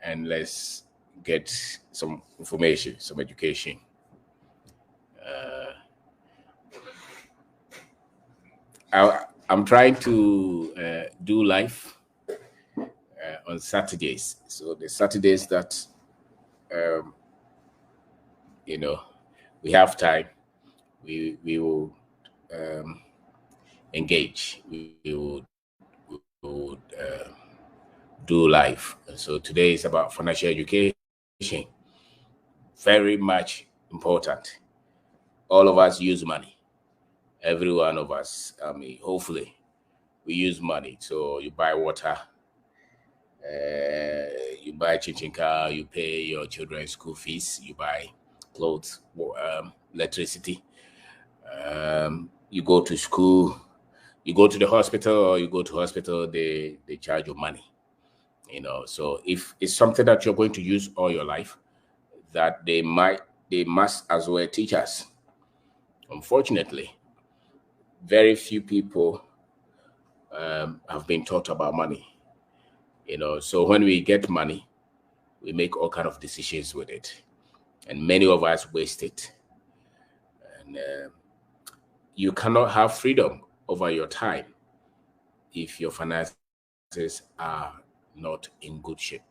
and let's get some information, some education. I'm trying to do live on Saturdays. So the Saturdays that we have time, we will engage. We would do live. So today is about financial education. Very much important. All of us use money. Every one of us, I mean, hopefully, we use money. So you buy water, you buy chinchinka, you pay your children's school fees, you buy clothes, electricity. You go to school, you go to the hospital, or you go to hospital, they charge you money. So if it's something that you're going to use all your life, that they must as well teach us. Unfortunately, very few people have been taught about money. So when we get money, we make all kind of decisions with it, and many of us waste it. And you cannot have freedom over your time if your finances are not in good shape.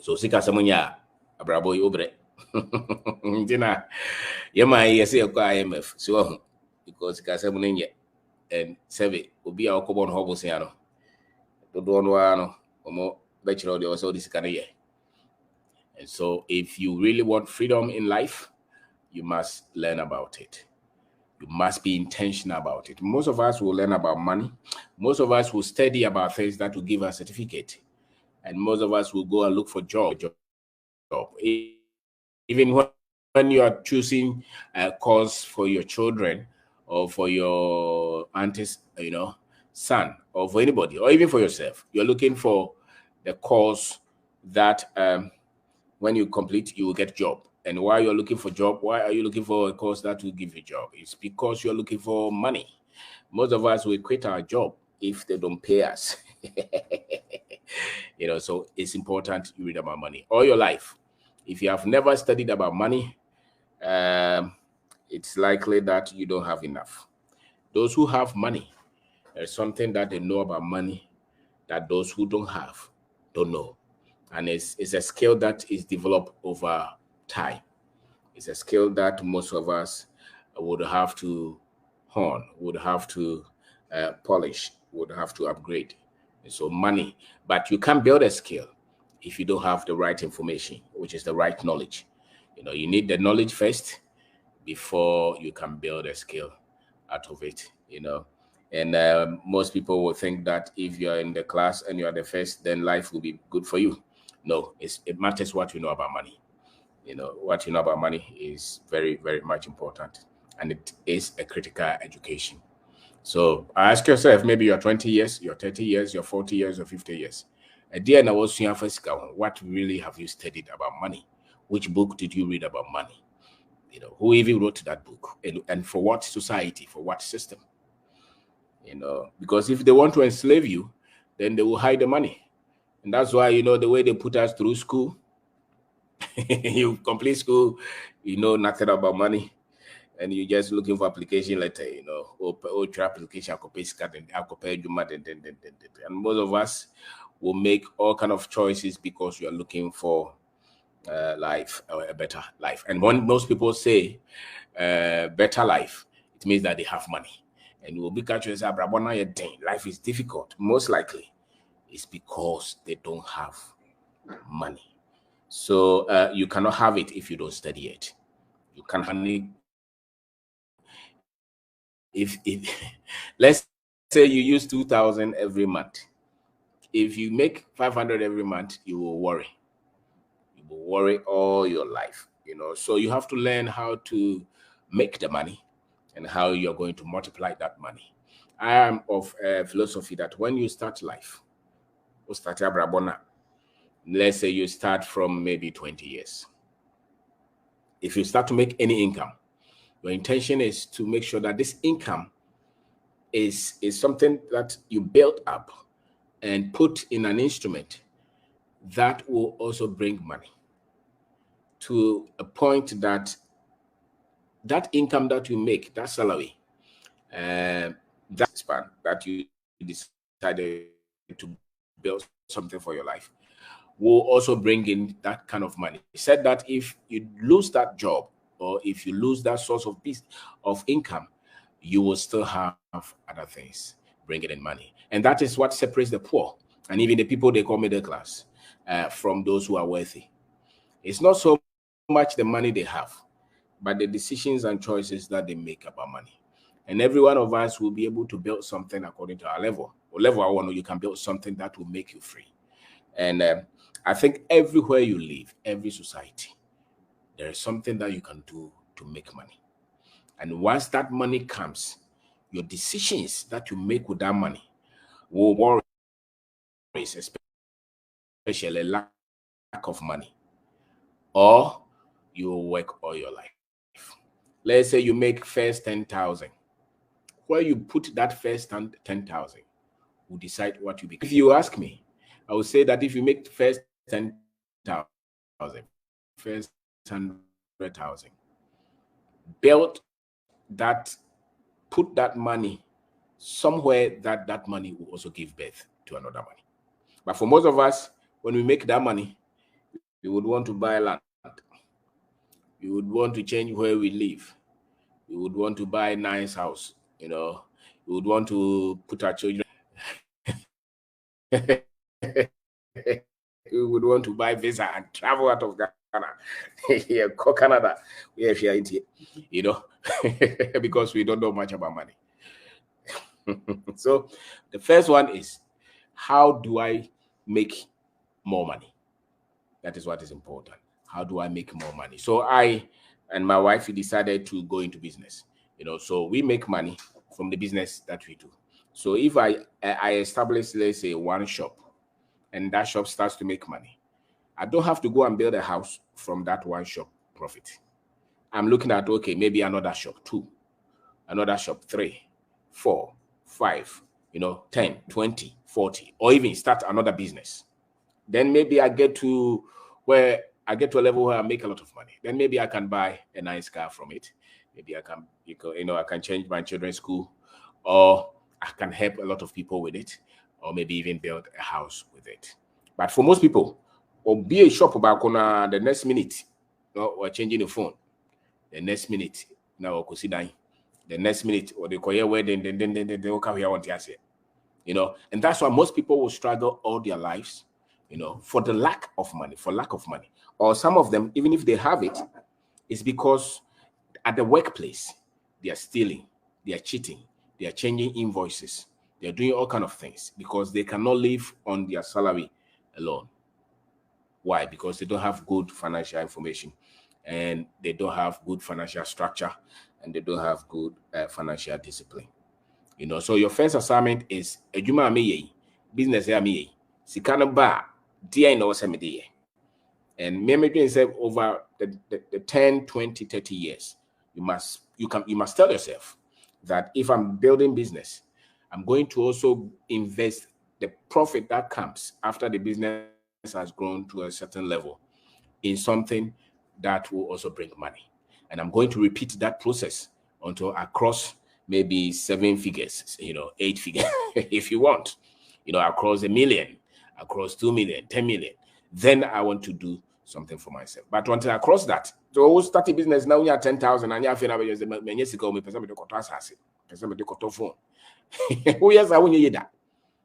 So sika samunya abrabo obre ndina yema yesi ekwa IMF so because sika samunya and save obi a okobo no hobo se ano dodo no ano omo bechiro de also this kind of year. And so if you really want freedom in life, you must learn about it. You must be intentional about it. Most of us will learn about money. Most of us will study about things that will give us a certificate. And most of us will go and look for job. Even when you are choosing a course for your children or for your auntie's, son, or for anybody, or even for yourself, you're looking for the course that when you complete, you will get job. And why you're looking for job? Why are you looking for a course that will give you a job? It's because you're looking for money. Most of us will quit our job if they don't pay us. So it's important you read about money all your life. If you have never studied about money, it's likely that you don't have enough. Those who have money, there's something that they know about money that those who don't have don't know. And it's a skill that is developed over time. It's a skill that most of us would have to hone, would have to polish, would have to upgrade. And so money, but you can't build a skill if you don't have the right information, which is the right knowledge. You need the knowledge first before you can build a skill out of it. And most people will think that if you're in the class and you're the first, then life will be good for you. No, it matters what you know about money. What you know about money is very, very much important, and it is a critical education. So ask yourself, maybe you're 20 years, you're 30 years, you're 40 years, or 50 years. What really have you studied about money? Which book did you read about money? Who even wrote that book? And for what society, for what system? Because if they want to enslave you, then they will hide the money. And that's why, the way they put us through school, you complete school, you know nothing about money, and you're just looking for application letter, or application, and most of us will make all kind of choices because you are looking for life, or a better life. And when most people say better life, it means that they have money. And you will be catching life is difficult. Most likely, it's because they don't have money. So you cannot have it if you don't study it. You can't honey. If let's say you use 2,000 every month, if you make 500 every month, you will worry. You will worry all your life. So you have to learn how to make the money and how you're going to multiply that money. I am of philosophy that when you start life, let's say you start from maybe 20 years. If you start to make any income, your intention is to make sure that this income is something that you build up and put in an instrument that will also bring money to a point that that income that you make, that salary, that span that you decided to build something for your life, will also bring in that kind of money. He said that if you lose that job or if you lose that source of income, you will still have other things bringing in money. And that is what separates the poor and even the people they call middle class from those who are wealthy. It's not so much the money they have, but the decisions and choices that they make about money. And every one of us will be able to build something according to our level. Or level I want, you can build something that will make you free. And I think everywhere you live, every society, there is something that you can do to make money. And once that money comes, your decisions that you make with that money will worry, especially lack of money, or you will work all your life. Let's say you make first 10,000. Where you put that first 10,000 will decide what you become. If you ask me, I would say that if you make first 10,000, first 100,000, build that, put that money somewhere that money will also give birth to another money. But for most of us, when we make that money, we would want to buy land. We would want to change where we live. We would want to buy a nice house. We would want to put our children. We would want to buy visa and travel out of Ghana. Yeah, go Canada. Because we don't know much about money. So the first one is, how do I make more money? That is what is important. How do I make more money? So I and my wife, we decided to go into business. So we make money from the business that we do. So if I establish, let's say, one shop, and that shop starts to make money, I don't have to go and build a house from that one shop profit. I'm looking at, okay, maybe another shop 2, another shop 3, 4, 5, 10, 20, 40, or even start another business. Then maybe I get to a level where I make a lot of money. Then maybe I can buy a nice car from it. Maybe I can change my children's school, or I can help a lot of people with it, or maybe even build a house with it. But for most people, or be a shop about the next minute, or changing the phone. The next minute, now or considering the next minute, or they call your wedding, then they will come here on the and that's why most people will struggle all their lives, for the lack of money, or some of them, even if they have it, it's because at the workplace, they are stealing, they are cheating, they are changing invoices, they are doing all kinds of things because they cannot live on their salary alone. Why? Because they don't have good financial information, and they don't have good financial structure, and they don't have good financial discipline. So your first assignment is ejuma me business me sikana ba dia no semede. And maybe say over the 10, 20, 30 years, you must tell yourself that if I'm building business, I'm going to also invest the profit that comes after the business has grown to a certain level in something that will also bring money. And I'm going to repeat that process until I cross maybe 7 figures, 8 figures, if you want, across 1 million, across 2 million, 10 million. Then I want to do something for myself. But until I cross that, so I start a business now, you have 10,000, and you have phone. Oh, yes, I want you that.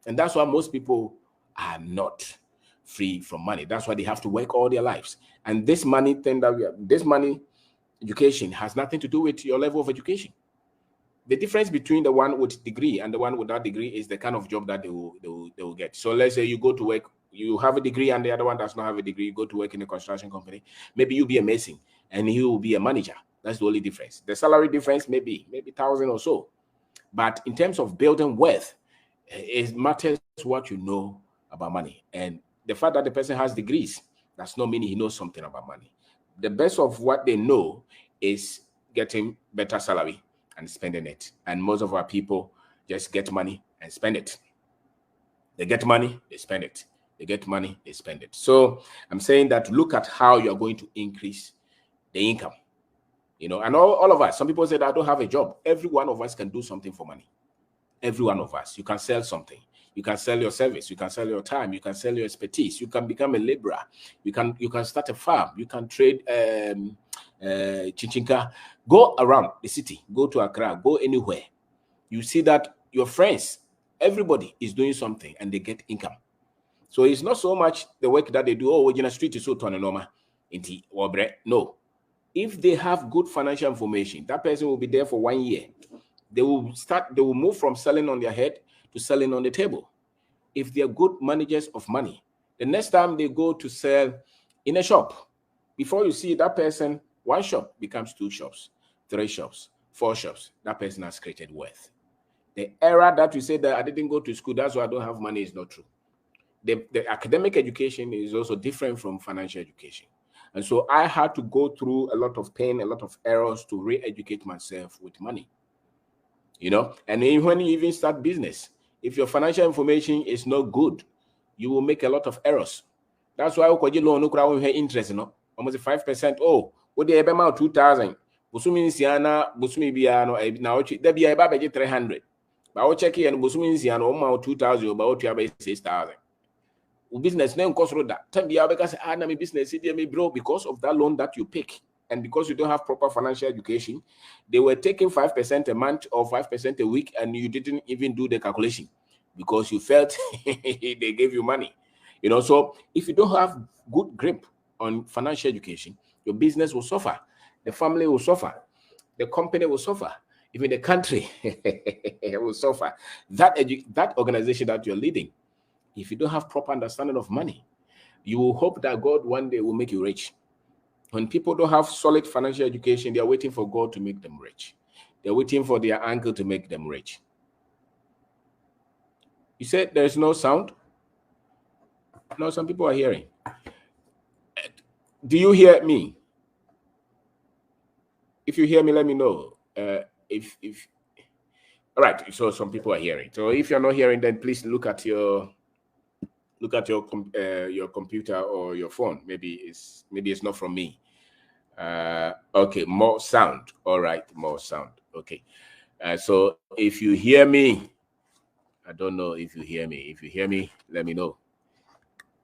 And that's why most people are not free from money. That's why they have to work all their lives. And this money thing this money education has nothing to do with your level of education. The difference between the one with degree and the one without degree is the kind of job that they will get. So let's say you go to work, you have a degree, and the other one does not have a degree. You go to work in a construction company. Maybe you'll be a mason and he will be a manager. That's the only difference. The salary difference maybe 1,000 or so. But in terms of building wealth, it matters what you know about money. And the fact that the person has degrees does not mean he knows something about money. The best of what they know is getting better salary and spending it. And most of our people just get money and spend it. They get money, they spend it. They get money, they spend it. So I'm saying that look at how you're going to increase the income. You know, and all of us, some people say that I don't have a job. Every one of us can do something for money. Every one of us. You can sell something. You can sell your service. You can sell your time. You can sell your expertise. You can become a laborer. You can start a farm. You can trade chinchinka. Go around the city. Go to Accra. Go anywhere. You see that your friends, everybody is doing something and they get income. So it's not so much the work that they do. Oh, we're in a street is so normal. No. If they have good financial information, that person will be there for 1 year. They will move from selling on their head to selling on the table. If they're good managers of money, the next time they go to sell in a shop, before you see that person, one shop becomes 2 shops, 3 shops, 4 shops. That person has created wealth. The era that you say that I didn't go to school, that's why I don't have money, is not true. The academic education is also different from financial education. And so I had to go through a lot of pain, a lot of errors to re-educate myself with money. You know, and when you even start business, if your financial information is not good, you will make a lot of errors. That's why we loan no interest, you know, almost 5%. Oh, what the about 2,000? Busumi Siana, Busumi Biano, now there be a baby 300. But I'll check here and Busumi Siano, 2,000, about 6,000. Business name cost that. Time be because my business may grow because of that loan that you pick. And because you don't have proper financial education, they were taking 5% a month or 5% a week, and you didn't even do the calculation because you felt they gave you money. You know, so if you don't have good grip on financial education, your business will suffer, the family will suffer, the company will suffer, even the country will suffer. That organization that you're leading, if you don't have proper understanding of money, you will hope that God one day will make you rich. When people don't have solid financial education, they are waiting for God to make them rich. They're waiting for their uncle to make them rich. You said there's no sound? No, some people are hearing. Do you hear me? If you hear me, let me know. All right, so some people are hearing. So if you're not hearing, then please look at your computer or your phone. Maybe it's not from me. Okay, more sound. All right, more sound. Okay. So if you hear me, I don't know if you hear me. If you hear me, let me know.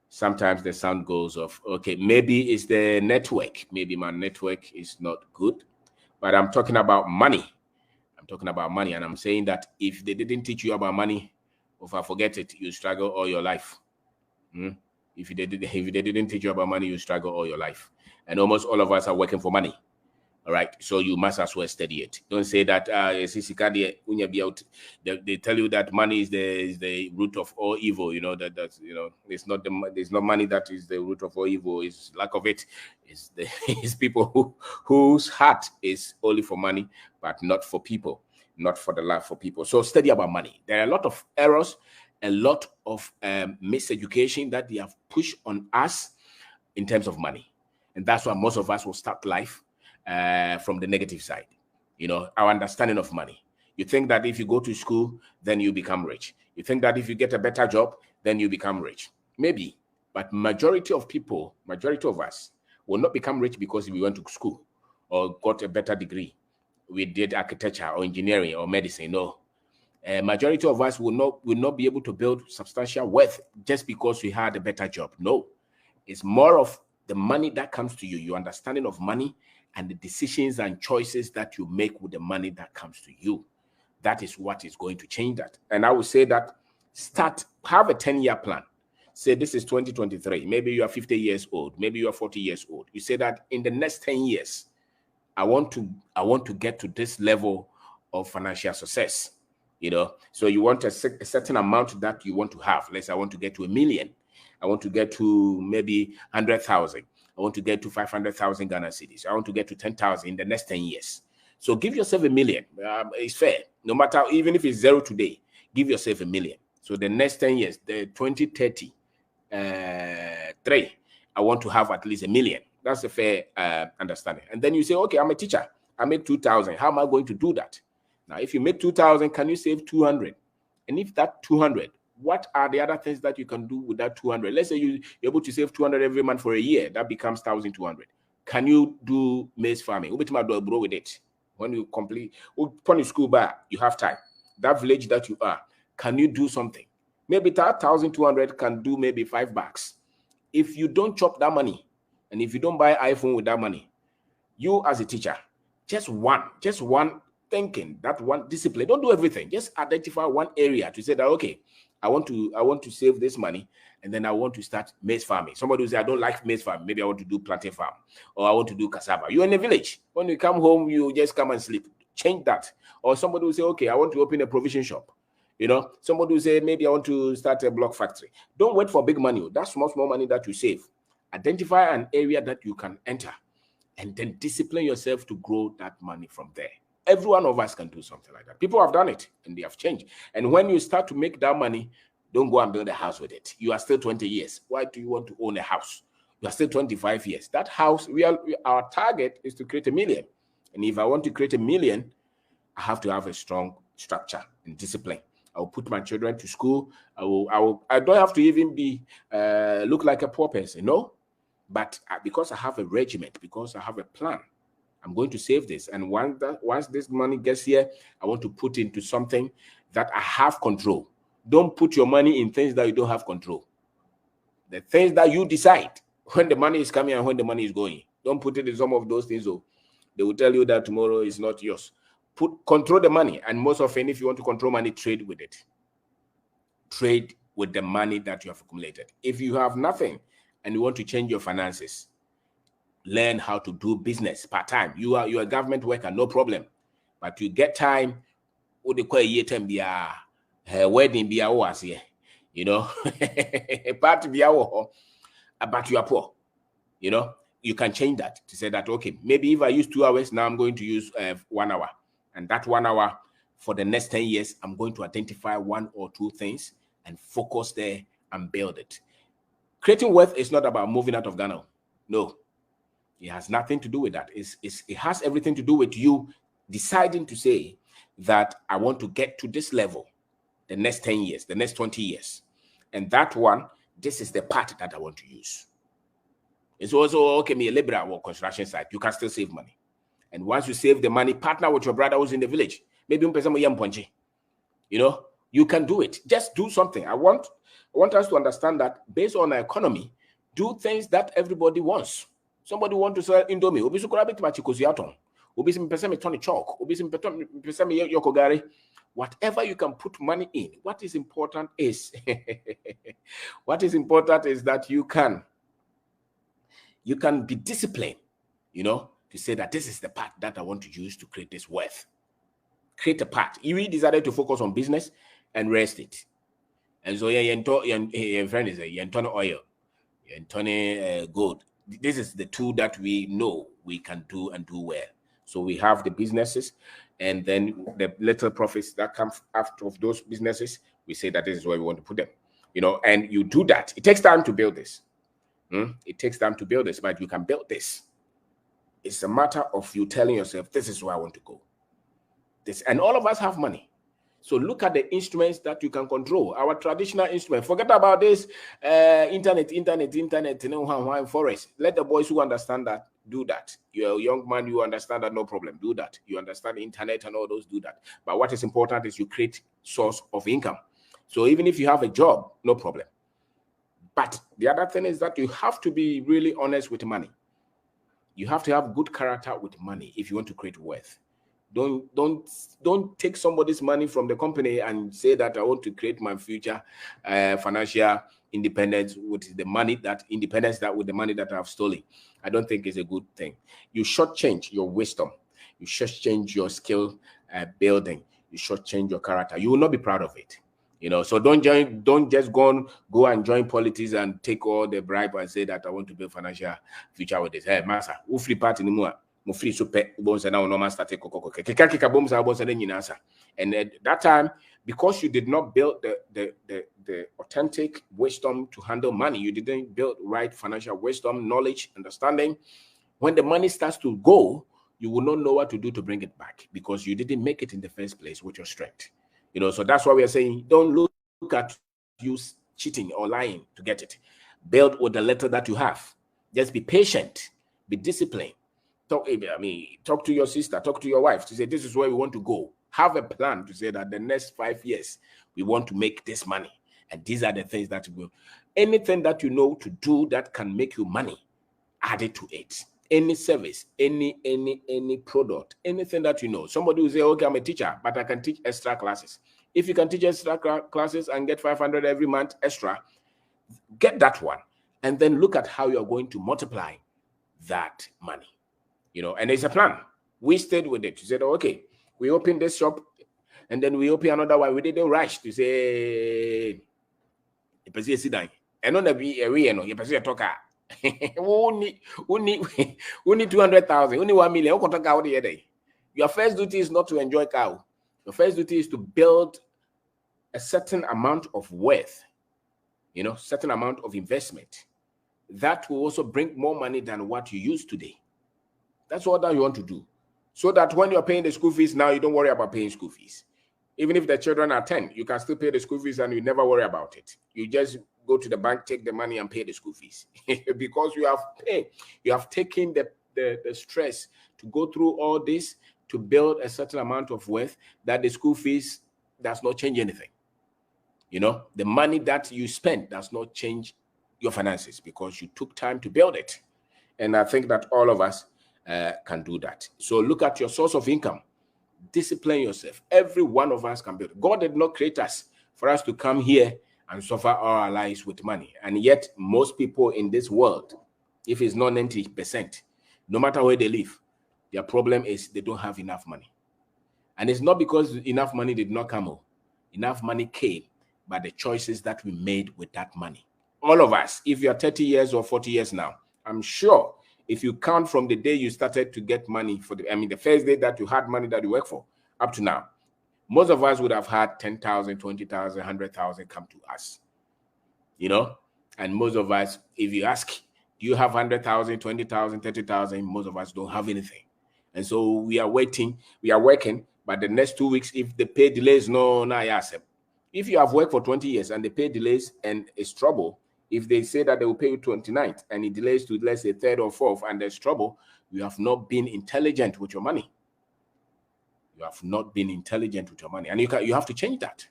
Sometimes the sound goes off. Okay, maybe it's the network. Maybe my network is not good, but I'm talking about money. I'm talking about money, and I'm saying that if they didn't teach you about money, if I forget it, you struggle all your life. If they didn't teach you about money, you struggle all your life. And almost all of us are working for money. All right, so you must as well study it. Don't say that they tell you that money is the root of all evil. You know that's it's not money that is the root of all evil. It's lack of it. It's people whose heart is only for money, but not for people, not for the love for people. So study about money. There are a lot of errors, a lot of miseducation that they have pushed on us in terms of money, and that's why most of us will start life from the negative side. You know, our understanding of money. You think that if you go to school, then you become rich. You think that if you get a better job, then you become rich. Maybe, but majority of us will not become rich because we went to school or got a better degree. We did architecture or engineering or medicine. No. Majority of us will not be able to build substantial wealth just because we had a better job. No. It's more of the money that comes to you, your understanding of money, and the decisions and choices that you make with the money that comes to you. That is what is going to change that. And I would say that have a 10-year plan. Say this is 2023. Maybe you are 50 years old. Maybe you are 40 years old. You say that in the next 10 years, I want to get to this level of financial success. You know, so you want a certain amount that you want to have. Let's say I want to get to 1 million. I want to get to maybe 100,000. I want to get to 500,000 Ghana cedis. I want to get to 10,000 in the next 10 years. So give yourself 1 million. It's fair. No matter, even if it's 0 today, give yourself 1 million. So the next 10 years, the 2030, I want to have at least 1 million. That's a fair understanding. And then you say, okay, I'm a teacher. I made 2,000. How am I going to do that? Now, if you make 2,000, can you save 200? And if that 200 What are the other things that you can do with that 200? Let's say you're able to save 200 every month for a year. That becomes 1,200. Can you do maize farming? Bro with it. When you complete, when you school back, you have time. That village that you are, can you do something? Maybe that 1,200 can do maybe $5. If you don't chop that money, and if you don't buy iPhone with that money, you as a teacher, just one thinking, that one discipline. Don't do everything. Just identify one area to say that, okay, I want to save this money, and then I want to start maize farming. Somebody will say, I don't like maize farming. Maybe I want to do plantain farm, or I want to do cassava. You're in a village. When you come home, you just come and sleep. Change that. Or somebody will say, okay, I want to open a provision shop. You know, somebody will say, maybe I want to start a block factory. Don't wait for big money. That's small money that you save. Identify an area that you can enter, and then discipline yourself to grow that money from there. Every one of us can do something like that. People have done it and they have changed. And when you start to make that money, don't go and build a house with it. You are still 20 years. Why do you want to own a house? You are still 25 years. That house, our target is to create $1 million. And if I want to create $1 million, I have to have a strong structure and discipline. I will put my children to school. I don't have to even be look like a poor person, no. But because I have a regiment, because I have a plan, I'm going to save this. And once this money gets here, I want to put into something that I have control. Don't put your money in things that you don't have control. The things that you decide when the money is coming and when the money is going. Don't put it in some of those things. So they will tell you that tomorrow is not yours. Control the money. And most often, if you want to control money, trade with it. Trade with the money that you have accumulated. If you have nothing and you want to change your finances, learn how to do business part-time. You are a government worker, no problem. But you get time, what they call a year time, be a wedding, be a was here, you know, part be our, but you are poor, you know. You can change that to say that, okay, maybe if I use 2 hours, now I'm going to use 1 hour. And that 1 hour for the next 10 years, I'm going to identify 1 or 2 things and focus there and build it. Creating wealth is not about moving out of Ghana. No. It has nothing to do with that. It has everything to do with you deciding to say that I want to get to this level the next 10 years, the next 20 years. And that one, this is the part that I want to use. It's also, okay, me a liberal or construction site, you can still save money. And once you save the money, partner with your brother who's in the village. Maybe you know, you can do it. Just do something. I want us to understand that based on our economy, do things that everybody wants. Somebody want to sell Indomie. Obi sukura bit machikoziaton. Obi sim pesa me tony chalk. Obi sim pesa me yokogari. Whatever you can put money in. What is important is that you can be disciplined, you know, to say that this is the part that I want to use to create this wealth. Create a part. You really decided to focus on business and rest it. And so your friend is a oil, gold. This is the two that we know we can do and do well. So we have the businesses, and then the little profits that come out of those businesses, we say that this is where we want to put them. You know, and you do that. It takes time to build this. It takes time to build this, but you can build this. It's a matter of you telling yourself, this is where I want to go. This, and all of us have money. So look at the instruments that you can control. Our traditional instrument. Forget about this internet, forest. Let the boys who understand that do that. You're a young man, you understand that, no problem. Do that. You understand the internet and all those, do that. But what is important is you create source of income. So even if you have a job, no problem. But the other thing is that you have to be really honest with money. You have to have good character with money if you want to create wealth. Don't take somebody's money from the company and say that I want to create my future financial independence with the money that with the money that I've stolen. I don't think it's a good thing. You shortchange your wisdom. You shortchange your skill building. You shortchange your character. You will not be proud of it. You know, so don't just go and join politics and take all the bribe and say that I want to build financial future with this. Hey, master, who free party anymore? Free super bones and now no master take and at that time, because you did not build the authentic wisdom to handle money, you didn't build right financial wisdom, knowledge, understanding. When the money starts to go, you will not know what to do to bring it back because you didn't make it in the first place with your strength. You know, so that's why we are saying don't look at use cheating or lying to get it. Build with the little that you have. Just be patient, be disciplined. Talk to your sister, talk to your wife to say, this is where we want to go. Have a plan to say that the next 5 years, we want to make this money. And these are the things that we will. Anything that you know to do that can make you money, add it to it. Any service, any product, anything that you know. Somebody will say, okay, I'm a teacher, but I can teach extra classes. If you can teach extra classes and get 500 every month extra, get that one. And then look at how you're going to multiply that money. And it's a plan. We stayed with it. We said, oh, okay, we opened this shop and then we open another one. We didn't rush to say, and on the be you talk. Only 200,000, only 1 million. Your first duty is not to enjoy cow. Your first duty is to build a certain amount of wealth, certain amount of investment that will also bring more money than what you use today. That's all that you want to do. So that when you're paying the school fees now, you don't worry about paying school fees. Even if the children are 10, you can still pay the school fees and you never worry about it. You just go to the bank, take the money and pay the school fees. Because you have taken the stress to go through all this to build a certain amount of wealth that the school fees does not change anything. The money that you spend does not change your finances because you took time to build it. And I think that all of us can do that. So look at your source of income. Discipline yourself. Every one of us can build. God did not create us for us to come here and suffer all our lives with money. And yet, most people in this world, if it's not 90%, no matter where they live, their problem is they don't have enough money. And it's not because enough money did not come. Enough money came by the choices that we made with that money. All of us, if you're 30 years or 40 years now, I'm sure if you count from the day you started to get money the first day that you had money that you work for up to now, most of us would have had 10,000, 20,000, 100,000 come to us, and most of us, if you ask, do you have 100,000, 20,000, 30,000? Most of us don't have anything. And so we are working, but the next 2 weeks, if the pay delays, if you have worked for 20 years and the pay delays and it's trouble, if they say that they will pay you 29th and it delays to, let's say, 3rd or 4th and there's trouble, you have not been intelligent with your money. You have not been intelligent with your money. And you have to change that.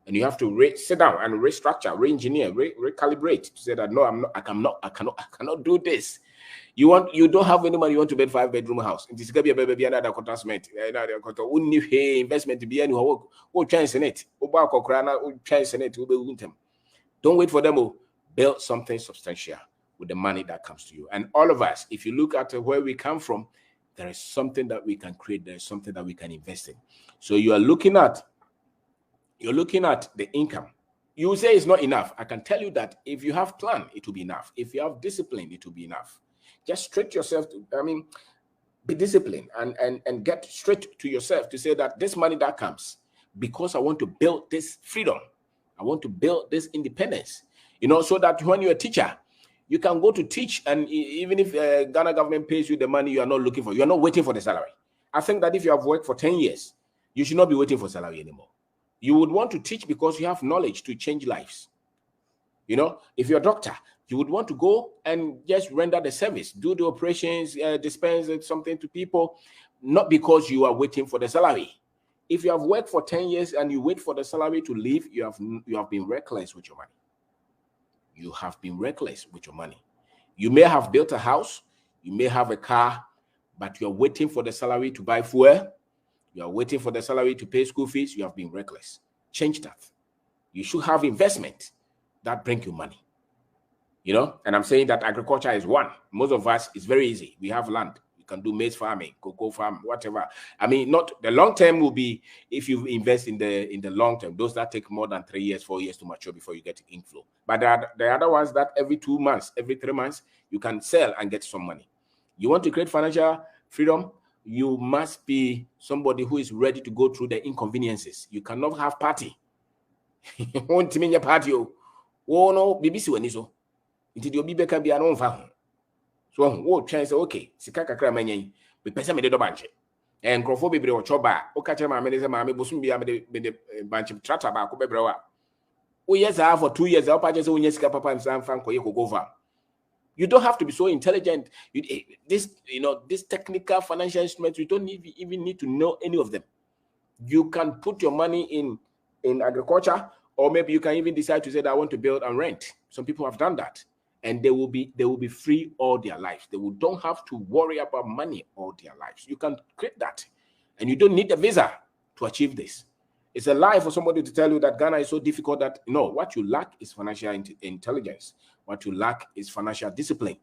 And you have to sit down and restructure, re-engineer, recalibrate to say that, no, I cannot do this. You don't have any money, you want to build 5-bedroom house. It is going to be another investment to be any chance in it. Don't wait for them. Build something substantial with the money that comes to you. And all of us, if you look at where we come from, there is something that we can create. There is something that we can invest in. So you're looking at the income. You say it's not enough. I can tell you that if you have plan, it will be enough. If you have discipline, it will be enough. Just straight yourself to, be disciplined and get straight to yourself to say that this money that comes, because I want to build this freedom, I want to build this independence, so that when you're a teacher, you can go to teach, and even if Ghana government pays you the money you are not looking for, you are not waiting for the salary. I think that if you have worked for 10 years, you should not be waiting for salary anymore. You would want to teach because you have knowledge to change lives. If you're a doctor, you would want to go and just render the service, do the operations, dispense something to people, not because you are waiting for the salary. If you have worked for 10 years and you wait for the salary to leave, you have been reckless with your money. You have been reckless with your money. You may have built a house, you may have a car, but you're waiting for the salary to buy fuel. You are waiting for the salary to pay school fees. You have been reckless. Change that. You should have investment that bring you money. And I'm saying that agriculture is one. Most of us, it's very easy. We have land. You can do maize farming, cocoa farm, whatever. Not the long term will be if you invest in the long term. Those that take more than 3 years, 4 years to mature before you get inflow. But the other ones that every 2 months, every 3 months, you can sell and get some money. You want to create financial freedom? You must be somebody who is ready to go through the inconveniences. You cannot have party. Want to mean your party? Oh no, BBC when so. Until you be back be an own farm. So what chance? Okay, Sikaka Kramanyan, we pay some of the bunch. And Crawford be or choba, or catch my minister, mammy, bosom be a bunch of trata back. Oh yes, I have for 2 years. I'll purchase papa and Sam Frank over. You don't have to be so intelligent. This technical financial instruments, you don't even need to know any of them. You can put your money in agriculture, or maybe you can even decide to say that I want to build and rent. Some people have done that, and they will be free all their lives. They don't have to worry about money all their lives. You can create that, and you don't need a visa to achieve this. It's a lie for somebody to tell you that Ghana is so difficult. That no, what you lack is financial intelligence. What you lack is financial discipline.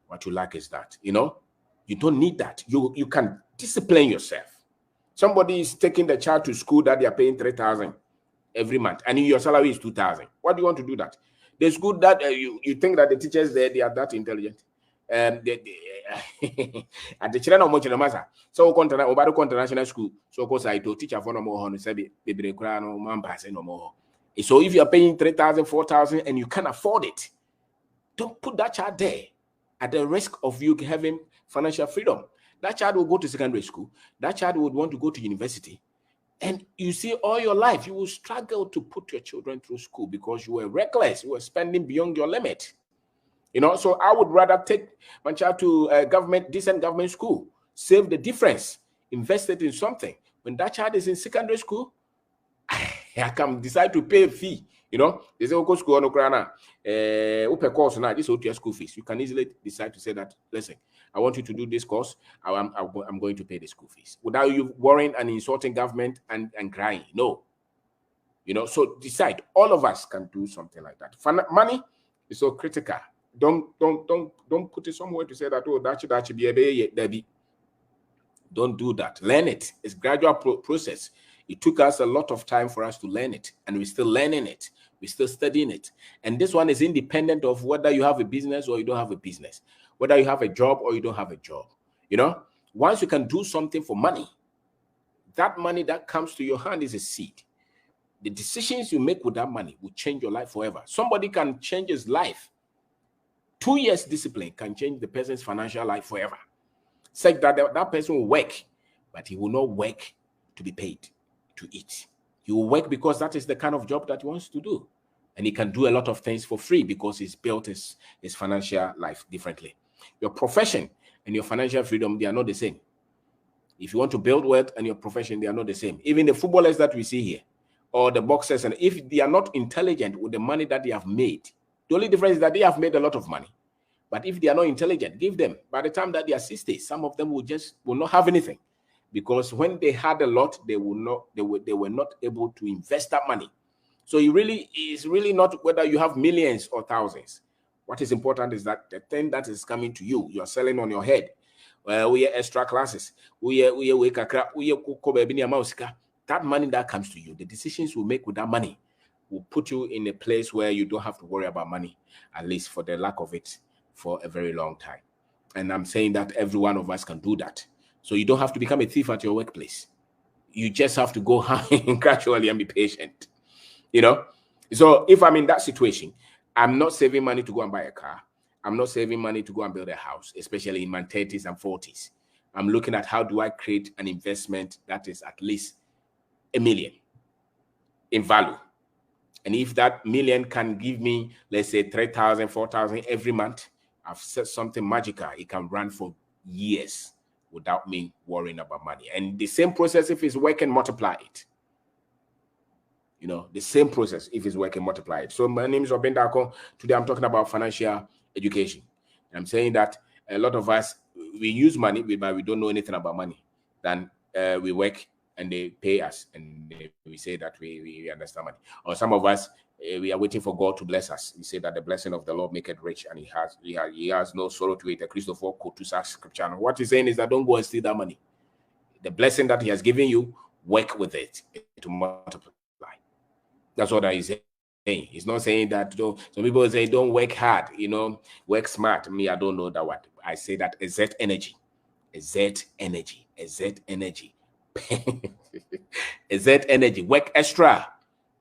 What you lack is that, you don't need that. You can discipline yourself. Somebody is taking the child to school that they are paying 3,000 every month, and your salary is 2,000. What do you want to do that? The school that you think that the teachers there, they are that intelligent. And the children of Mochina so international school, so of course I to teach a phone more on say baby no more. So if you are paying 3,000, 4,000 and you can't afford it, don't put that child there at the risk of you having financial freedom. That child will go to secondary school. That child would want to go to university. And you see, all your life, you will struggle to put your children through school because you were reckless. You were spending beyond your limit. So I would rather take my child to a decent government school, save the difference, invest it in something. When that child is in secondary school, I can decide to pay a fee. They say, go school no krana, course now, this is school fees. You can easily decide to say that, listen, I want you to do this course. I'm going to pay the school fees without you worrying and insulting government and crying. No, so decide. All of us can do something like that. Money is so critical. Don't put it somewhere to say that, oh, that should be a baby. Don't do that. Learn it. It's a gradual process. It took us a lot of time for us to learn it, and we're still learning it. We're still studying it. And this one is independent of whether you have a business or you don't have a business, whether you have a job or you don't have a job. Once you can do something for money, that money that comes to your hand is a seed. The decisions you make with that money will change your life forever. Somebody can change his life. 2 years discipline can change the person's financial life forever. Such that that person will work, but he will not work to be paid to eat. He will work because that is the kind of job that he wants to do. And he can do a lot of things for free because he's built his financial life differently. Your profession and your financial freedom, they are not the same. If you want to build wealth and your profession, they are not the same. Even the footballers that we see here, or the boxers, and if they are not intelligent with the money that they have made, the only difference is that they have made a lot of money. But if they are not intelligent, give them. By the time that they are 60, some of them will not have anything. Because when they had a lot, they were not able to invest that money. So it's really not whether you have millions or thousands. What is important is that the thing that is coming to you, you are selling on your head. We are extra classes. That money that comes to you, the decisions you make with that money will put you in a place where you don't have to worry about money, at least for the lack of it, for a very long time. And I'm saying that every one of us can do that. So you don't have to become a thief at your workplace. You just have to go gradually and be patient. So if I'm in that situation, I'm not saving money to go and buy a car. I'm not saving money to go and build a house, especially in my 30s and 40s. I'm looking at how do I create an investment that is at least $1 million in value. And if that million can give me, let's say, 3,000, 4,000 every month, I've said something magical. It can run for years without me worrying about money. And the same process, if it's working, multiply it. The same process, if it's working, multiply it. So my name is OBENG DARKO. Today I'm talking about financial education. I'm saying that a lot of us, we use money, but we don't know anything about money. Then we work and they pay us, and we say that we understand money. Or some of us, we are waiting for God to bless us. We say that the blessing of the Lord make it rich, and he has no sorrow to it. A Christopher quote to such scripture. And what he's saying is that don't go and steal that money. The blessing that he has given you, work with it to multiply. That's what he's saying. He's not saying that. Some people say don't work hard, work smart. Me, I don't know that word. I say that exert energy, exert energy, exert energy. Exert energy, work extra.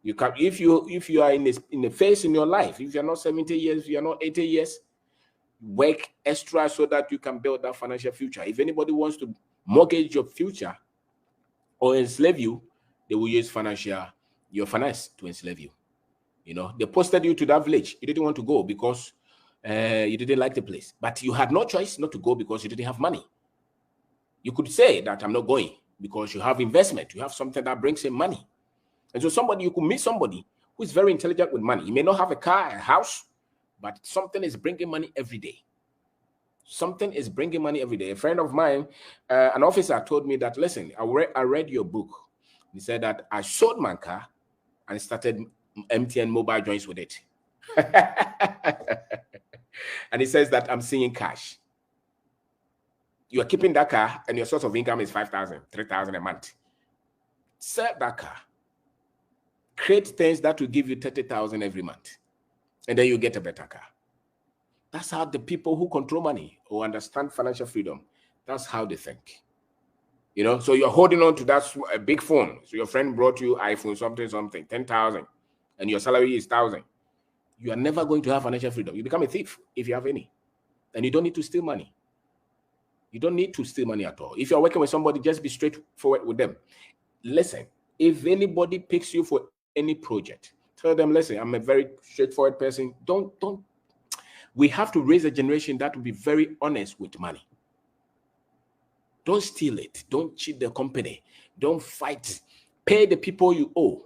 You can, if you are in a phase in your life, if you're not 70 years, if you're not 80 years, work extra so that you can build that financial future. If anybody wants to mortgage your future or enslave you, they will use your finance to enslave you. You know, they posted you to that village. You didn't want to go because you didn't like the place. But you had no choice not to go because you didn't have money. You could say that I'm not going because you have investment. You have something that brings in money. And so you could meet somebody who is very intelligent with money. You may not have a car, a house, but something is bringing money every day. Something is bringing money every day. A friend of mine, an officer, told me that, listen, I read your book. He said that I sold my car and started MTN mobile joints with it. And he says that I'm seeing cash. You are keeping that car and your source of income is 5,000, 3,000 a month. Sell that car. Create things that will give you 30,000 every month. And then you get a better car. That's how the people who control money or understand financial freedom, that's how they think. You know, so you're holding on to that big phone. So your friend brought you iPhone, something, 10,000, and your salary is 1,000. You are never going to have financial freedom. You become a thief if you have any. And you don't need to steal money. You don't need to steal money at all. If you're working with somebody, just be straightforward with them. Listen, if anybody picks you for any project, tell them, listen, I'm a very straightforward person. We have to raise a generation that will be very honest with money. Don't steal it. Don't cheat the company. Don't fight. Pay the people you owe.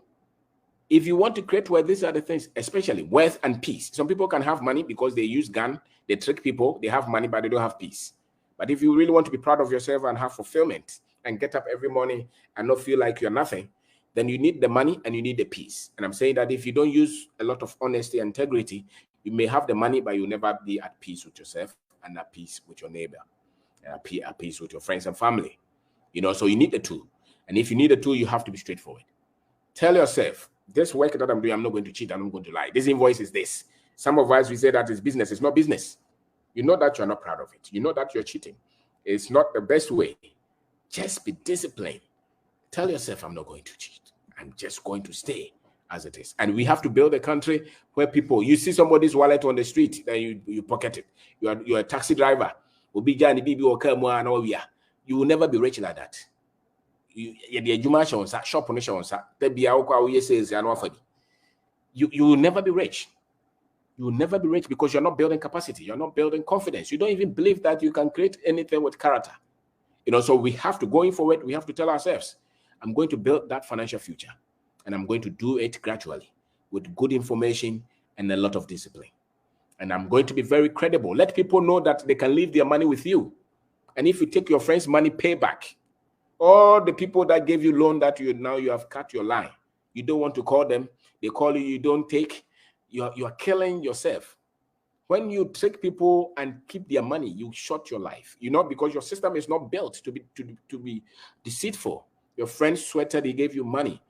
If you want to create wealth, these are the things, especially wealth and peace. Some people can have money because they use gun, they trick people, they have money, but they don't have peace. But if you really want to be proud of yourself and have fulfillment and get up every morning and not feel like you're nothing, then you need the money and you need the peace. And I'm saying that if you don't use a lot of honesty and integrity, you may have the money, but you'll never be at peace with yourself and at peace with your neighbor, and at peace with your friends and family. You know, so you need the two. And if you need the two, you have to be straightforward. Tell yourself, this work that I'm doing, I'm not going to cheat, I'm not going to lie. This invoice is this. Some of us, we say that it's business. It's not business. You know that you're not proud of it. You know that you're cheating. It's not the best way. Just be disciplined. Tell yourself, I'm not going to cheat. I'm just going to stay as it is. And we have to build a country where people, you see somebody's wallet on the street, then you pocket it. You're a taxi driver. You will never be rich like that. You will never be rich. You will never be rich because you're not building capacity. You're not building confidence. You don't even believe that you can create anything with character. You know, so we have to, going forward, we have to tell ourselves, I'm going to build that financial future. And I'm going to do it gradually with good information and a lot of discipline. And I'm going to be very credible. Let people know that they can leave their money with you. And if you take your friend's money, pay back. All the people that gave you loan that you have cut your line. You don't want to call them. They call you, you don't take. You're killing yourself. When you trick people and keep their money, you short your life. You know, because your system is not built to be deceitful. Your friend sweated, he gave you money.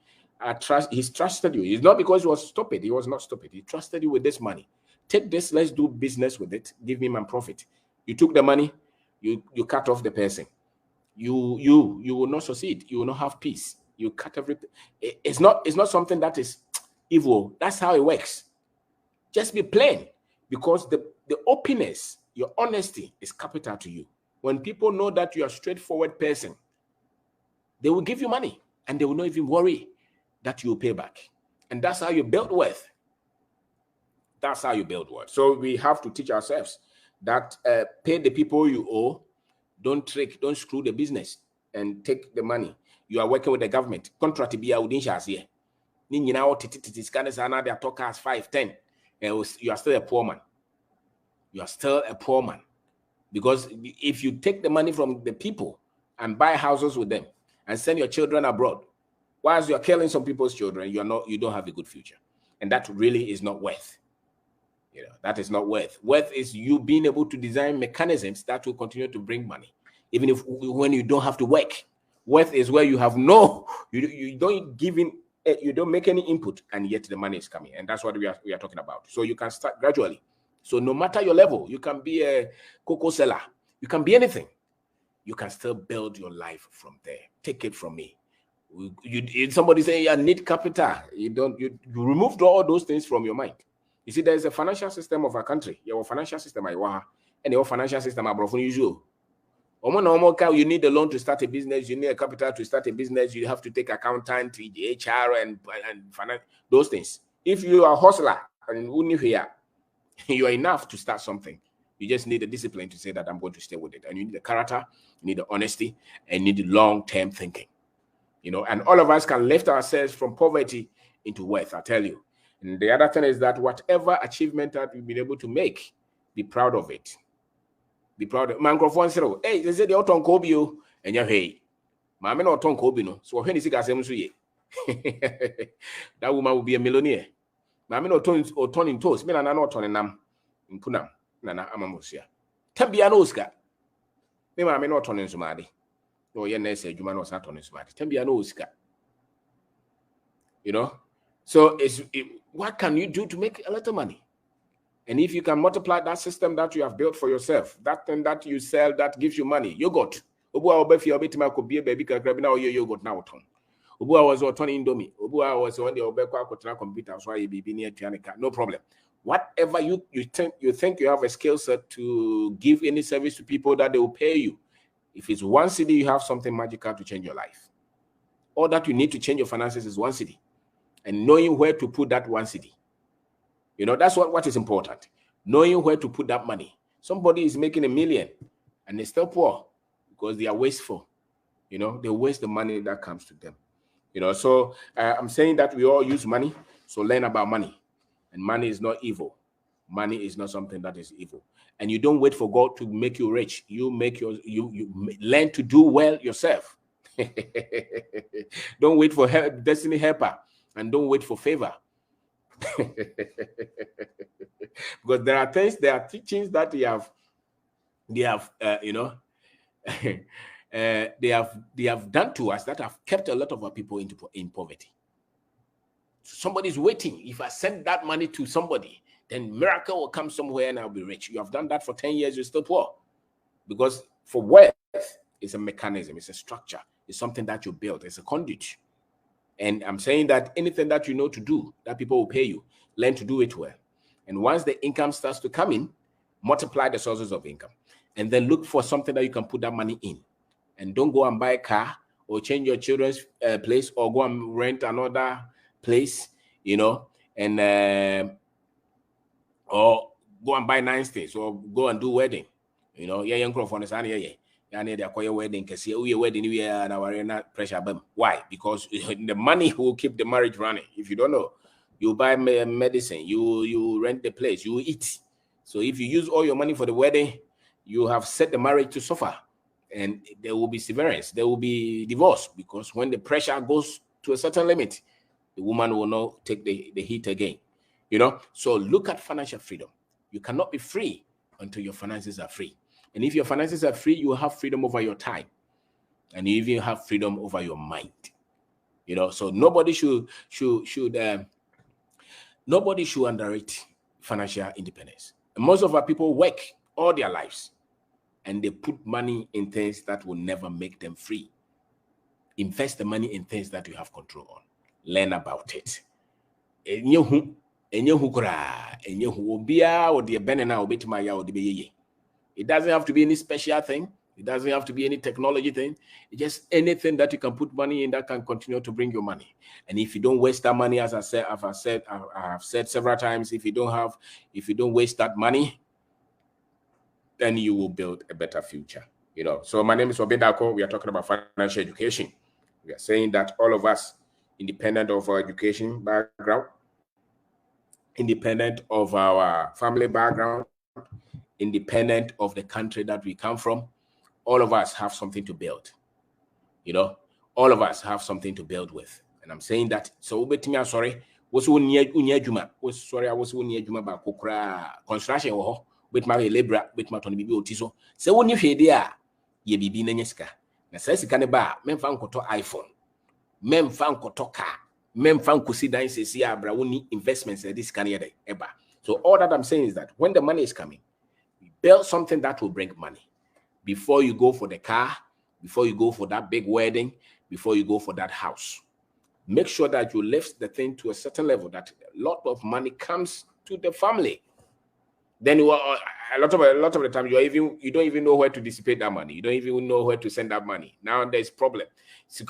He's trusted you. It's not because he was stupid. He was not stupid. He trusted you with this money. Take this, let's do business with it. Give me my profit. You took the money, you cut off the person. You will not succeed. You will not have peace. You cut everything. It's not something that is evil. That's how it works. Just be plain, because the openness, your honesty is capital to you. When people know that you are a straightforward person, they will give you money and they will not even worry that you will pay back. And that's how you build wealth. That's how you build wealth. So we have to teach ourselves that pay the people you owe. Don't trick, don't screw the business and take the money. You are working with the government. Contract be a within shares here. You now they talk as 5, 10. You are still a poor man. You are still a poor man. Because if you take the money from the people and buy houses with them and send your children abroad, whilst you're killing some people's children, you don't have a good future. And that really is not worth. You know, that is not worth. Worth is you being able to design mechanisms that will continue to bring money, even if when you don't have to work. Worth is where you have you don't make any input, and yet the money is coming. And that's what we are talking about. So you can start gradually. So no matter your level, you can be a cocoa seller, you can be anything. You can still build your life from there. Take it from me. Somebody say I need capital. You removed all those things from your mind. You see, there's a financial system of a country. Your financial system, and your financial system, usual. You need a loan to start a business. You need a capital to start a business. You have to take accountant, HR, and finance, those things. If you are a hustler and here, you are enough to start something. You just need the discipline to say that I'm going to stay with it. And you need the character, you need the honesty, and you need the long-term thinking. You know, and all of us can lift ourselves from poverty into wealth, I tell you. And the other thing is that whatever achievement that we've been able to make, be proud of it. Be proud of it. Microphone said, hey, they said the auton kobio, and you're hey. Mamma no auton kobino. So when you see Gasemusuye, that woman will be a millionaire. Mamma no auton in toast, me and an auton in nam in Punam, Nana Amamusia. Tambia no Oscar. Me mamma no auton in Sumadi. No, yes, you man was not on his market. Tambia no Oscar. You know, so what can you do to make a lot of money? And if you can multiply that system that you have built for yourself, that thing that you sell that gives you money, yogurt. Obua obefi obetima ko bie baby ka grab na yogurt na oton. Obua was oton indomie. Obua was on the obekwa akotena computer so you be near Tianica. No problem. Whatever you think you have a skill set to give any service to people that they will pay you. If it's one city, you have something magical to change your life. All that you need to change your finances is one city. And knowing where to put that one city. You know, that's what is important. Knowing where to put that money. Somebody is making $1 million and they're still poor because they are wasteful. You know, they waste the money that comes to them. You know, so I'm saying that we all use money. So learn about money. And money is not evil. Money is not something that is evil. And you don't wait for God to make you rich. You learn to do well yourself. Don't wait for destiny helper. And don't wait for favor. Because there are teachings that they have you know, they have done to us that have kept a lot of our people in poverty. Somebody's waiting. If I send that money to somebody, then miracle will come somewhere and I'll be rich. You have done that for 10 years, you're still poor. Because for wealth, it's a mechanism, it's a structure, it's something that you build, it's a conduit. And I'm saying that anything that you know to do, that people will pay you, learn to do it well. And once the income starts to come in, multiply the sources of income. And then look for something that you can put that money in. And don't go and buy a car or change your children's place or go and rent another place, you know, and or go and buy 9 things or go and do wedding. You know, yeah, young crop on the I need a wedding because we wedding we are not pressure. Why? Because the money will keep the marriage running. If you don't know, you buy medicine, you rent the place, you eat. So if you use all your money for the wedding, you have set the marriage to suffer, and there will be severance, there will be divorce, because when the pressure goes to a certain limit, the woman will not take the heat again. You know, so look at financial freedom. You cannot be free until your finances are free. And if your finances are free, you will have freedom over your time. And you even have freedom over your mind. You know, so nobody should underrate financial independence. And most of our people work all their lives and they put money in things that will never make them free. Invest the money in things that you have control on. Learn about it. It doesn't have to be any special thing. It doesn't have to be any technology thing. It's just anything that you can put money in that can continue to bring you money. And if you don't waste that money, as I have said several times, if you don't waste that money, then you will build a better future. You know. So my name is OBENG DARKO. We are talking about financial education. We are saying that all of us, independent of our education background, independent of our family background, independent of the country that we come from, all of us have something to build. You know, all of us have something to build with. And I'm saying that, so sorry, construction with my labor, with my Tony Tiso. So when you hear there, ye be Neska. Na says Canaba, men found koto iPhone, men found koto car, men found Kusida says, yeah, Brawuni investments at this Canada ever. So all that I'm saying is that when the money is coming, build something that will bring money. Before you go for the car, before you go for that big wedding, before you go for that house, make sure that you lift the thing to a certain level that a lot of money comes to the family. Then you are, a lot of the time you don't even know where to dissipate that money. You don't even know where to send that money. Now there's problem. So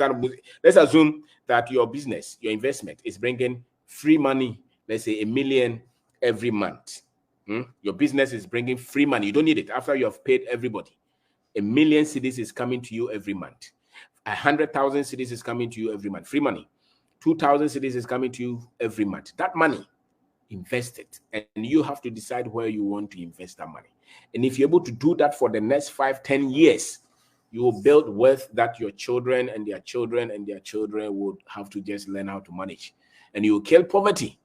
let's assume that your business, your investment is bringing free money, let's say, 1 million every month. Your business is bringing free money. You don't need it after you have paid everybody. 1 million cedis is coming to you every month. 100,000 cedis is coming to you every month. Free money. 2,000 cedis is coming to you every month. That money, invest it. And you have to decide where you want to invest that money. And if you're able to do that for the next 5, 10 years, you will build wealth that your children and their children and their children would have to just learn how to manage. And you will kill poverty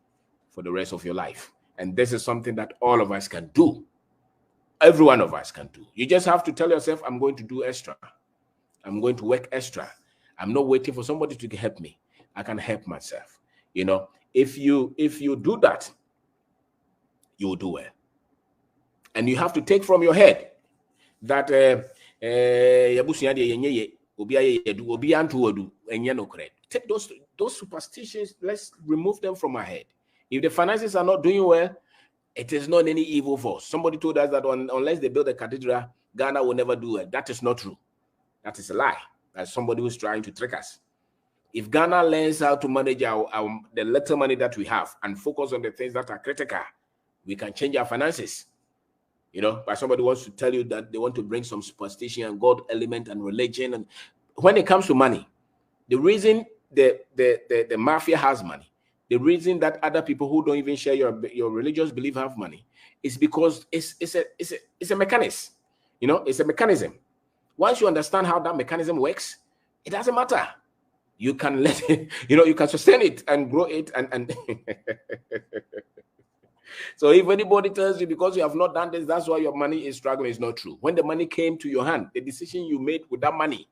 for the rest of your life. And this is something that all of us can do. Every one of us can do. You just have to tell yourself, I'm going to do extra. I'm going to work extra. I'm not waiting for somebody to help me. I can help myself. You know, if you do that, you will do well. And you have to take from your head that take those superstitions, let's remove them from our head. If the finances are not doing well, it is not any evil force. Somebody told us that unless they build a cathedral, Ghana will never do it. That is not true. That is a lie. That's somebody who's trying to trick us. If Ghana learns how to manage the little money that we have and focus on the things that are critical, we can change our finances. You know, but somebody wants to tell you that they want to bring some superstition and God element and religion. And when it comes to money, the reason the mafia has money, the reason that other people who don't even share your religious belief have money is because it's a mechanism. You know, it's a mechanism. Once you understand how that mechanism works, it doesn't matter. You can let it, you know, you can sustain it and grow it and So if anybody tells you because you have not done this, that's why your money is struggling, it's not true. When the money came to your hand, the decision you made with that money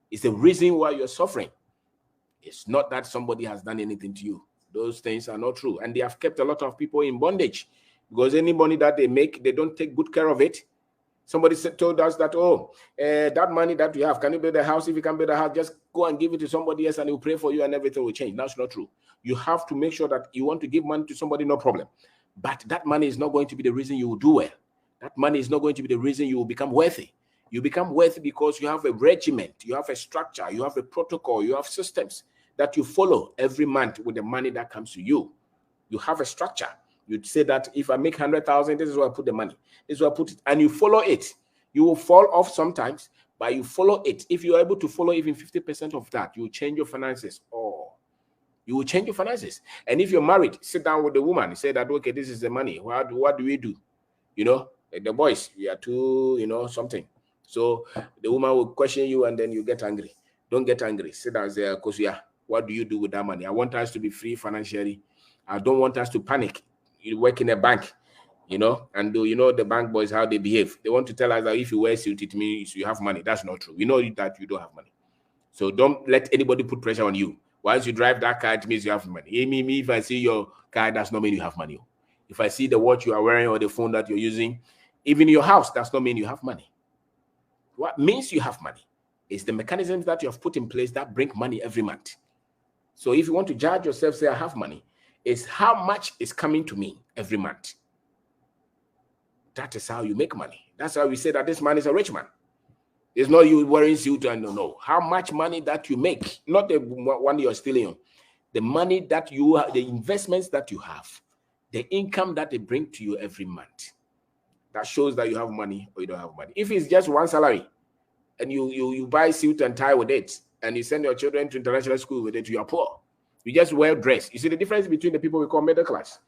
is the reason why you're suffering. It's not that somebody has done anything to you. Those things are not true. And they have kept a lot of people in bondage because any money that they make, they don't take good care of it. Somebody told us that, that money that you have, can you build a house? If you can build a house, just go and give it to somebody else and he'll pray for you and everything will change. That's not true. You have to make sure that you want to give money to somebody, no problem. But that money is not going to be the reason you will do well. That money is not going to be the reason you will become wealthy. You become wealthy because you have a regiment, you have a structure, you have a protocol, you have systems that you follow every month with the money that comes to you. You have a structure. You'd say that if I make 100,000, this is where I put the money. This is where I put it. And you follow it. You will fall off sometimes, but you follow it. If you're able to follow even 50% of that, you will change your finances. You will change your finances. And if you're married, sit down with the woman, say that, okay, this is the money. What do we do? You know, like the boys, we are too, you know, something. So the woman will question you and then you get angry. Don't get angry. Sit down and say, Kosuya, what do you do with that money? I want us to be free financially. I don't want us to panic. You work in a bank, you know, and you know the bank boys, how they behave. They want to tell us that if you wear suit, it means you have money. That's not true. We know that you don't have money. So don't let anybody put pressure on you. Once you drive that car, it means you have money. If I see your car, that's not mean you have money. If I see the watch you are wearing or the phone that you're using, even your house, that's not mean you have money. What means you have money is the mechanisms that you have put in place that bring money every month. So if you want to judge yourself, say I have money, it's how much is coming to me every month. That is how you make money. That's how we say that this man is a rich man. It's not you wearing suit and no. How much money that you make, not the one you're stealing, the money that you have, the investments that you have, the income that they bring to you every month. That shows that you have money or you don't have money. If it's just one salary and you buy suit and tie with it and you send your children to international school with it, you are poor. You just wear dress. You see the difference between the people we call middle class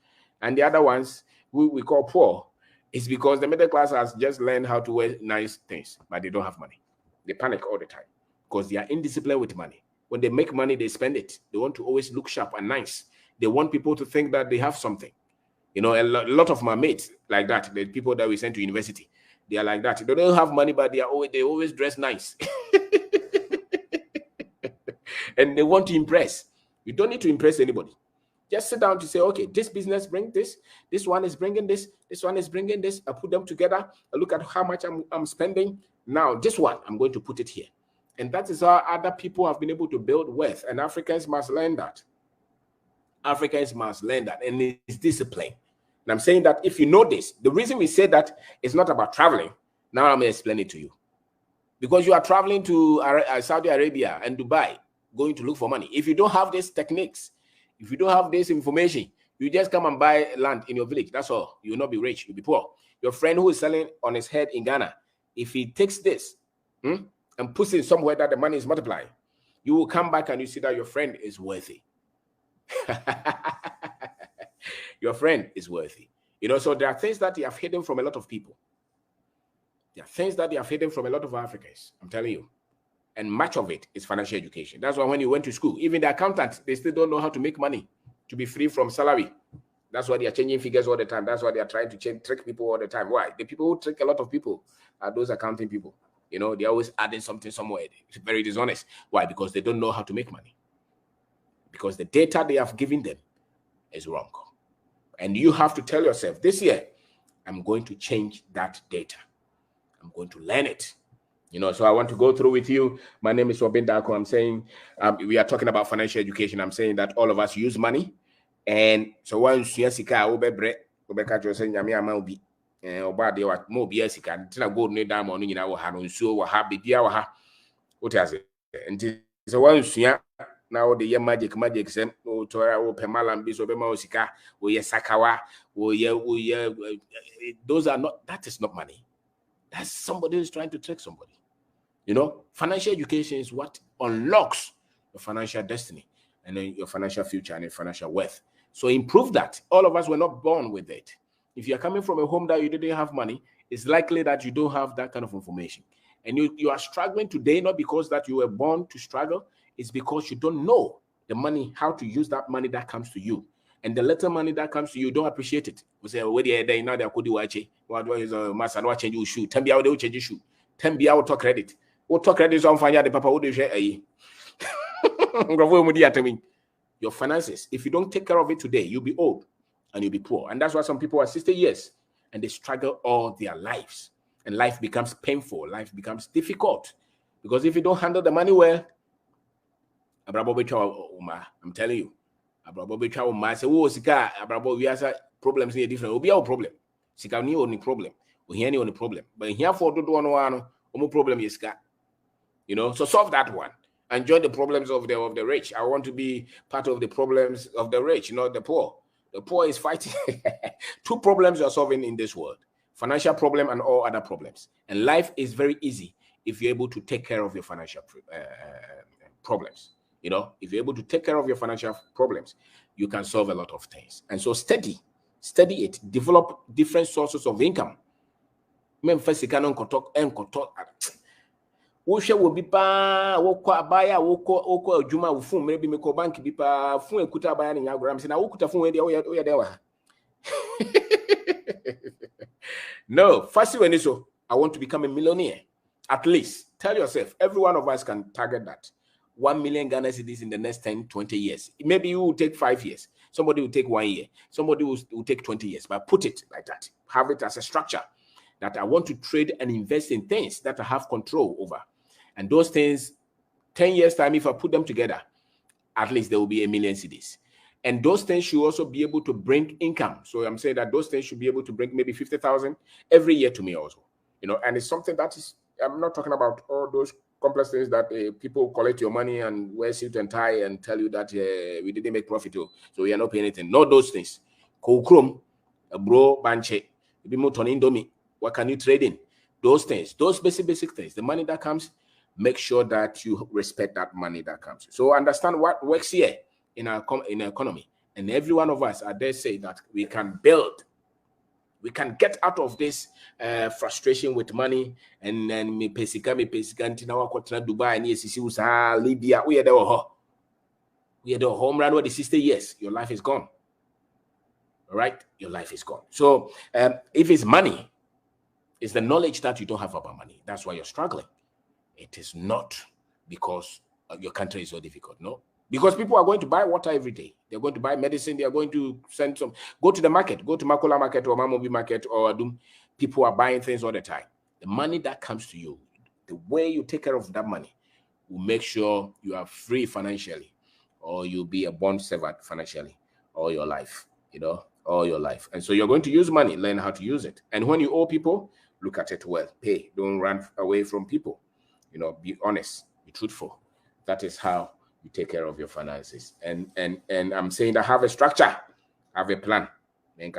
and the other ones who we call poor is because the middle class has just learned how to wear nice things, but they don't have money. They panic all the time because they are indisciplined with money. When they make money, they spend it. They want to always look sharp and nice. They want people to think that they have something. You know, a lot of my mates like that, the people that we send to university, they are like that. They don't have money, but they always dress nice. And they want to impress. You don't need to impress anybody. Just sit down to say, okay, this business brings this. This one is bringing this. This one is bringing this. I put them together. I look at how much I'm spending. Now, this one, I'm going to put it here. And that is how other people have been able to build wealth. And Africans must learn that. Africans must learn that. And it's discipline. And I'm saying that if you know this, the reason we say that it's not about traveling. Now I'm going to explain it to you. Because you are traveling to Saudi Arabia and Dubai, going to look for money. If you don't have these techniques, if you don't have this information, You just come and buy land in your village. That's all. You will not be rich. You'll be poor. Your friend who is selling on his head in Ghana, if he takes this and puts it somewhere that the money is multiplied, you will come back and you see that your friend is worthy. Your friend is worthy. You know, so there are things that they have hidden from a lot of people. There are things that they have hidden from a lot of Africans. I'm telling you. And much of it is financial education. That's why when you went to school, even the accountants, they still don't know how to make money to be free from salary. That's why they are changing figures all the time. That's why they are trying to trick people all the time. Why? The people who trick a lot of people are those accounting people. You know, they're always adding something somewhere. It's very dishonest. Why? Because they don't know how to make money. Because the data they have given them is wrong. And you have to tell yourself, this year, I'm going to change that data. I'm going to learn it. You know, so I want to go through with you. My name is OBENG DARKO. I'm saying we are talking about financial education. I'm saying that all of us use money. And so once you see car, obebre, obeka jo say nyame ama obi. Oba de wa mo obi asika. Ntina gold ne dam onu nyina wo ha no nsuo wo ha bibia wo ha. What is it? And so once you now the magic sem o tora o pemalam bi so be ma osika o ye sakawa o ye those are not, that is not money. That's somebody who's trying to trick somebody. You know, financial education is what unlocks your financial destiny and then your financial future and your financial wealth. So improve that. All of us were not born with it. If you're coming from a home that you didn't have money, it's likely that you don't have that kind of information. And you are struggling today, not because that you were born to struggle, it's because you don't know the money, how to use that money that comes to you. And the little money that comes to you, don't appreciate it. We say, where they now they could do what is a master no change your shoe. 10 will change your shoe. 10 will talk credit. What talk credit is on fire, the papa would share. Your finances, if you don't take care of it today, you'll be old and you'll be poor. And that's why some people are 60 years and they struggle all their lives. And life becomes painful. Life becomes difficult. Because if you don't handle the money well, I'm telling you, problems here different. Will be our problem. Sika ni only problem. We hear any only problem. But here for do one problem is got. You know, so solve that one and join the problems of the rich. I want to be part of the problems of the rich, not the poor. The poor is fighting. Two problems you are solving in this world: financial problem and all other problems. And life is very easy if you're able to take care of your financial problems. You know, if you're able to take care of your financial problems, you can solve a lot of things. And so study it, develop different sources of income. Woshe will be pa woko abaya woko adwuma wo fun maybe me ko bank bi pa fun ekuta abaya ni yagram se na wokuta fun we de o ya de wa. No, first when so I want to become a millionaire. At least tell yourself, every one of us can target that. 1 million Ghana cedis in the next 10, 20 years. Maybe you will take 5 years. Somebody will take 1 year. Somebody will take 20 years. But put it like that. Have it as a structure that I want to trade and invest in things that I have control over. And those things, 10 years time, if I put them together, at least there will be 1 million cedis. And those things should also be able to bring income. So I'm saying that those things should be able to bring maybe 50,000 every year to me also. You know, and it's something that is, I'm not talking about all those complex things that people collect your money and wear suit and tie and tell you that we didn't make profit, so we are not paying anything. Not those things. Kokrom, bro, banche, indomie. What can you trade in? Those things, those basic things. The money that comes, make sure that you respect that money that comes. So understand what works here in our economy. And every one of us, I dare say that we can build. We can get out of this frustration with money and then me pesika ntina wakotena Dubai and yes Libya. We are the home run where the 60 years, your life is gone. All right, your life is gone. So if it's money, it's the knowledge that you don't have about money. That's why you're struggling. It is not because your country is so difficult. No. Because people are going to buy water every day. They're going to buy medicine. They are going to send some. Go to the market. Go to Makola market or Mamobi market or Adum. People are buying things all the time. The money that comes to you, the way you take care of that money will make sure you are free financially, or you'll be a bond servant financially all your life, you know, all your life. And so you're going to use money, learn how to use it. And when you owe people, look at it well. Pay. Don't run away from people. You know, be honest, be truthful. That is how you take care of your finances. And I'm saying that have a structure. have a plan. You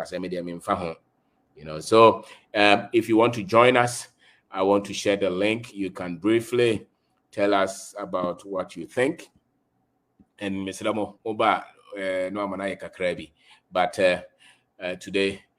know, so if you want to join us, I want to share the link. You can briefly tell us about what you think. And Mr. Oba, no, I'm kakrabi, but today